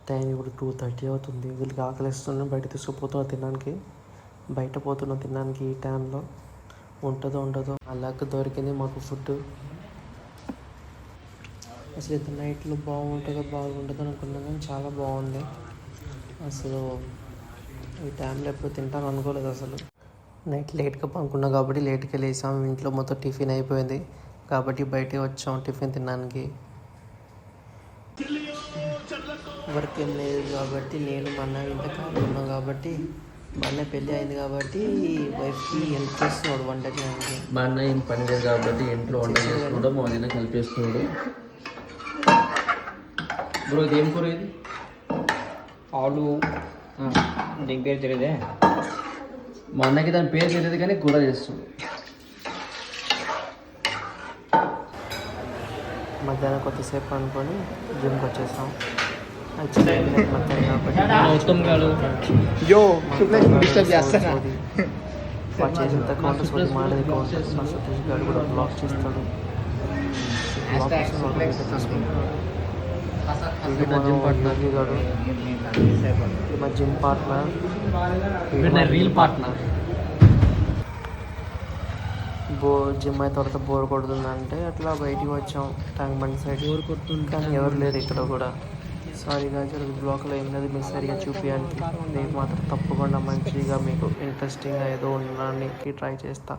Time ఇప్పుడు 2:30 అవుతుంది. వీళ్ళకి ఆకలిస్తుంది, బయట తీసుకుపోతున్నా తినడానికి. బయట పోతున్నా తినడానికి ఈ టైంలో. ఉంటుందో ఉండదో అలాగ దొరికింది మాకు ఫుడ్. అసలు ఇంత నైట్లో బాగుంటుందో బాగుంటుందో అనుకున్నా కానీ చాలా బాగుంది. అసలు ఈ టైంలో ఎప్పుడు తింటాను అనుకోలేదు. అసలు నైట్ లేట్గా పనుకున్నా కాబట్టి లేట్గా లేసాం. ఇంట్లో మొత్తం టిఫిన్ అయిపోయింది కాబట్టి బయటకు వచ్చాం టిఫిన్ తినడానికి. వర్క్ ఏం లేదు కాబట్టి నేను మా అన్న ఇంత ఖాళీ ఉన్నాం కాబట్టి మా అన్న పెళ్ళి అయింది కాబట్టి వైఫ్కి హెల్ప్ చేస్తున్నాడు వంట చేయడానికి. మా అన్న ఏం పని లేదు కాబట్టి ఇంట్లో వంట చేస్తున్నాడు, మా వదిన హెల్ప్ చేస్తున్నాడు. బ్రో ఇది ఏం కూర? ఇది ఆలు. దీని పేరు తెలియదే. మా అన్నకి దాని పేరు తెలియదు కానీ కూర చేస్తుంది. మధ్యాహ్నం కొద్దిసేపు అనుకొని జిమ్కి వచ్చేసాం. యాక్చువల్లీ చేసేంత కౌంటర్స్ కొద్ది మాడేది కౌంటర్స్. మా సతీష్ గారు కూడా బ్లాగ్ చేస్తాడు. మా gym partner, reel partner. Gym అయితే తర్వాత బోర్ కొడుతుందంటే అట్లా బయటికి వచ్చాం ట్యాంక్ బండ్ సైడ్. బోర్ కొడుతుంది కానీ ఎవరు లేరు ఇక్కడ కూడా. సారీగా జరుగు బ్లాక్లో ఏం లేదు మీకు సరిగా చూపించడానికి. రేపు మాత్రం తప్పకుండా మంచిగా మీకు ఇంట్రెస్టింగ్గా ఏదో ఉండడానికి ట్రై చేస్తా.